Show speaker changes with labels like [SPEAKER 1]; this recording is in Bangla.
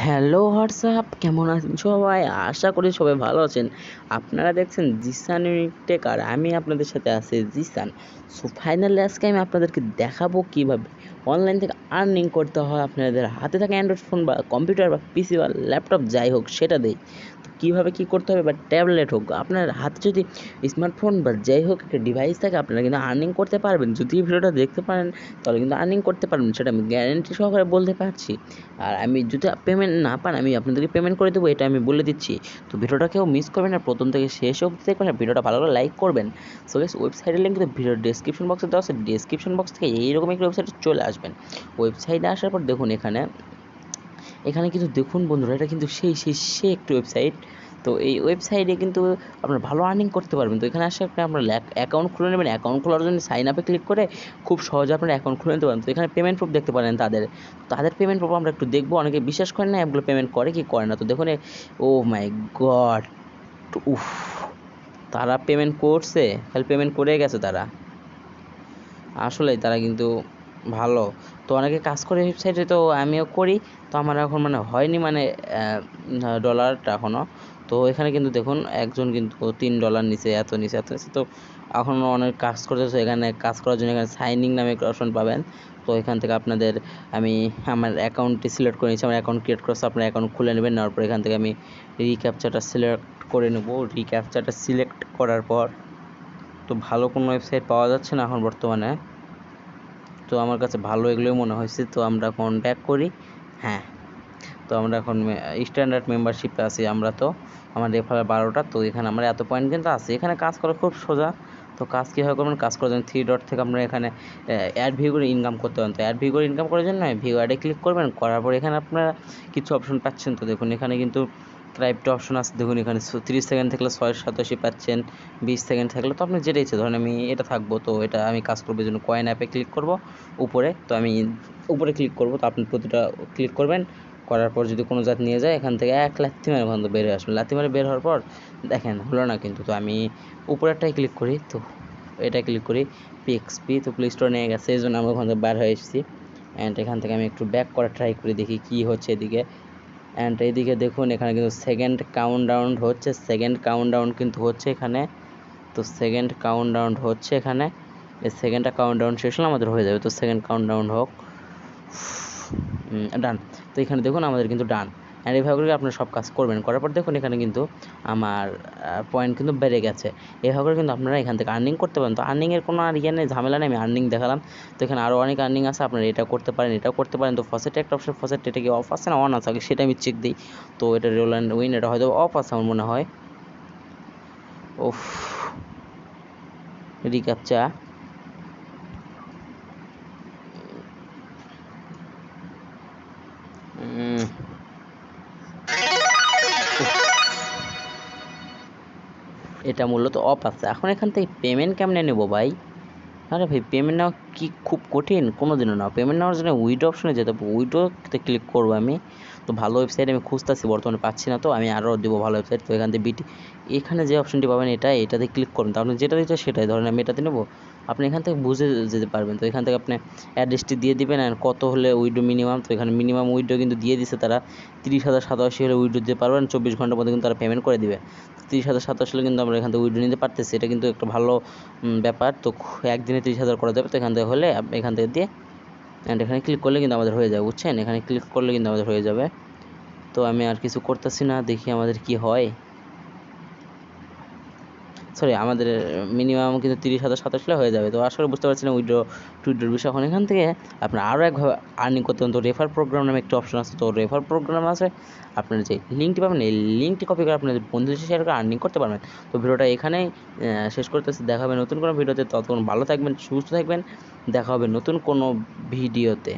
[SPEAKER 1] হ্যালো হোয়াটসঅ্যাপ, কেমন আছেন সবাই? আশা করি সবাই ভালো আছেন। আপনারা দেখছেন জিসান টেক আর আমি আপনাদের সাথে আছি জিসান। সো ফাইনালি আজকে আমি আপনাদেরকে দেখাবো কীভাবে অনলাইন থেকে আর্নিং করতে হয় আপনাদের হাতে থাকা অ্যান্ড্রয়েড ফোন বা কম্পিউটার বা পিসি বা ল্যাপটপ যাই হোক সেটা দেই। তো কীভাবে কী করতে হবে বা ট্যাবলেট হোক, আপনার হাতে যদি স্মার্টফোন বা যাই হোক একটা ডিভাইস থাকে আপনারা কিন্তু আর্নিং করতে পারবেন। যদি ভিডিওটা দেখতে পারেন তাহলে কিন্তু আর্নিং করতে পারবেন, সেটা আমি গ্যারান্টি সহকারে বলতে পারছি। আর আমি যদি পেমেন্ট না পান আমি আপনাদেরকে পেমেন্ট করে দেবো, এটা আমি বলে দিচ্ছি। তো ভিডিওটা কেউ মিস করবেন না, প্রথম থেকে শেষ অবধি দেখবেন আর ভিডিওটা ভালো করে লাইক করবেন। সো গাইস, ওয়েবসাইটের লিঙ্ক কিন্তু ভিডিওর ডেসক্রিপশন বক্সে দেওয়া আছে। ডেসক্রিপশন বক্স থেকে এইরকম একটা ওয়েবসাইটে চলে আসবেন। ওয়েবসাইটে আসার পর দেখুন এখানে কিন্তু দেখুন বন্ধুরা, এটা কিন্তু সেই একটি ওয়েবসাইট। তো এই ওয়েবসাইটে কিন্তু আপনারা ভালো আর্নিং করতে পারবেন। তো এখানে আসলে আপনারা অ্যাকাউন্ট খুলে নেবেন। অ্যাকাউন্ট খোলার জন্য সাইন আপে ক্লিক করে খুব সহজে আপনারা অ্যাকাউন্ট খুলে নিতে পারেন। তো এখানে পেমেন্ট প্রুফ দেখতে পারেন তাদের পেমেন্ট প্রুফ আমরা একটু দেখবো। অনেকে বিশ্বাস করেন না অ্যাপগুলো পেমেন্ট করে কি করে না। তো দেখুন, ও মাই গড, উফ, তারা পেমেন্ট করছে, খালি পেমেন্ট করে গেছে তারা। আসলেই তারা কিন্তু ভালো। তো অনেকে কাজ করে ওয়েবসাইটে, তো আমিও করি। তো আমার এখন হয়নি ডলারটা এখনও। তো এখানে কিন্তু দেখুন একজন কিন্তু $3 নিচে, এত নিচে। তো এখনও অনেক কাজ করতেছে। এখানে কাজ করার জন্য এখানে সাইনিং নামে একটা অপশন পাবেন। তো এখান থেকে আপনাদের আমার অ্যাকাউন্টটি সিলেক্ট করে নিচ্ছি। আমার অ্যাকাউন্ট ক্রিয়েট করছে, আপনার অ্যাকাউন্ট খুলে নেবেন। নেওয়ার পর এখান থেকে আমি রিক্যাপচাটা সিলেক্ট করে নেব। রিক্যাপচাটা সিলেক্ট করার পর তো ভালো কোনো ওয়েবসাইট পাওয়া যাচ্ছে না এখন বর্তমানে। তো আমার কাছে ভালো এগুলোই মনে হয়েছে। তো আমরা এখন ব্যাক করি। হ্যাঁ, তো আমরা এখন স্ট্যান্ডার্ড মেম্বারশিপে আছি আমরা। তো আমার রেফারেল 12টা। তো এখানে আমার এত পয়েন্ট কিন্তু আছে। এখানে কাজ করা খুব সোজা। তো কাজ কীভাবে করবেন? কাজ করার জন্য 3 ডট থেকে আপনারা এখানে অ্যাড ভিউ করে ইনকাম করতে পারেন। তো অ্যাড ভিউ করে ইনকাম করার জন্য ভিউ অ্যাডে ক্লিক করবেন। করার পর এখানে আপনারা কিছু অপশন পাচ্ছেন। তো দেখুন এখানে কিন্তু ক্রাইপ্টো অপশন আছে। দেখুন এখানে 30 সেকেন্ড থাকলে 687 পাচ্ছেন, 20 সেকেন্ড থাকলে তো আপনি যেটা ইচ্ছে, ধরেন আমি এটা থাকবো। তো এটা আমি কাজ করবো, জন্য কয়েন অ্যাপে ক্লিক করব উপরে। তো আমি উপরে ক্লিক করব। তো আপনি প্রতিটা ক্লিক করবেন। করার পর যদি কোনো জাত নিয়ে যায়, এখান থেকে এক লাথি মেরে ওখান থেকে বের হয়ে আসবেন। লাথি মেরে বের হওয়ার পর দেখেন হলো না কিন্তু। তো আমি উপরেরটাই ক্লিক করি। তো এটা ক্লিক করি পিএক্সপি। তো প্লে স্টোরে নিয়ে গেছে, এই জন্য আমরা ওখান থেকে বের হয়ে এসেছি। অ্যান্ড এখান থেকে আমি একটু ব্যাক করা ট্রাই করি, দেখি কী হচ্ছে এদিকে। অ্যান্ড এইদিকে দেখুন এখানে কিন্তু সেকেন্ড কাউন্টডাউন কিন্তু হচ্ছে এখানে। তো সেকেন্ড কাউন্টডাউন হচ্ছে এখানে। এই সেকেন্ডটা কাউন্টডাউন শেষ হলে আমাদের হয়ে যাবে। তো সেকেন্ড কাউন্টডাউন হোক, ডান। তো এখানে দেখুন আমাদের কিন্তু ডান। অ্যান্ড এইভাবে করে আপনারা সব কাজ করবেন। করার পর দেখুন এখানে কিন্তু আমার পয়েন্ট কিন্তু বেড়ে গেছে। এভাবে করে কিন্তু আপনারা এখান থেকে আর্নিং করতে পারেন। তো আর্নিংয়ের কোনো আর নেই, ঝামেলা নেই। আমি আর্নিং দেখালাম। তো এখানে আরও অনেক আর্নিং আছে, আপনারা এটা করতে পারেন, এটাও করতে পারেন। তো ফার্স্টে একটা অপশন, ফার্স্টে এটা কি অফ আছে না অন আছে আগে সেটা আমি চেক দিই। তো এটা রোল অ্যান্ড উইন, এটা হয়তো অফ আছে আমার মনে হয়। ওফ, রিক্যাপচা, এটা মূলত অফ আছে। এখন এখান থেকে পেমেন্ট কেমনে নেবো ভাই? আরে ভাই, পেমেন্ট নেওয়া কি খুব কঠিন? কোনো দিনও না। পেমেন্ট নেওয়ার জন্য উইড্রো অপশনে যেতে হবে, উইড্রোতে ক্লিক করবো আমি। তো ভালো ওয়েবসাইট আমি খুঁজতেছি, বর্তমানে পাচ্ছি না। তো আমি আরও দেবো ভালো ওয়েবসাইট। তো এখান থেকে এখানে যে অপশনটি পাবেন এটাতে ক্লিক করুন। তো আপনি যেটা দিচ্ছে সেটাই, ধরেন আমি এটাতে নেবো। আপনি এখান থেকে বুঝে যেতে পারবেন। তো এখান থেকে আপনি অ্যাড্রেসটি দিয়ে দিবেন আর কত হলে উইড্রো মিনিমাম। তো এখানে মিনিমাম উইড্রো কিন্তু দিয়ে দিচ্ছে তারা। 30,087 হলে উইড্রো দিতে পারবেন, 24 ঘন্টার মধ্যে কিন্তু তারা পেমেন্ট করে দিবে। 30,087 হলে কিন্তু আমরা এখান থেকে উইড্রো নিতে পারতেছি। এটা কিন্তু একটা ভালো ব্যাপার। তো একদিনে 30,000 করা যাবে। তো এখান থেকে হলে এখান থেকে দিয়ে অ্যান্ড এখানে ক্লিক করলে কিন্তু আমাদের হয়ে যাবে, বুঝছেন? এখানে ক্লিক করলে কিন্তু আমাদের হয়ে যাবে। তো আমি আর কিছু করতেছি না, দেখি আমাদের কি হয়। সরি, আমাদের মিনিমাম কিন্তু 30,027 হয়ে যাবে। তো আসলে বুঝতে পারছি না উইড্রোর বিষয়। এখন এখান থেকে আপনার আরও একভাবে আর্নিং করতে পারেন। তো রেফার প্রোগ্রাম নামে একটা অপশন আছে। তো রেফার প্রোগ্রাম আছে, আপনার যে লিঙ্কটি পাবেন এই লিঙ্কটি কপি করে আপনাদের বন্ধুদের সাথে শেয়ার করে আর্নিং করতে পারবেন। তো ভিডিওটা এখানেই শেষ করতেছি। দেখা হবে নতুন কোনো ভিডিওতে। ততক্ষণ ভালো থাকবেন, সুস্থ থাকবেন। দেখা হবে নতুন কোনো ভিডিওতে।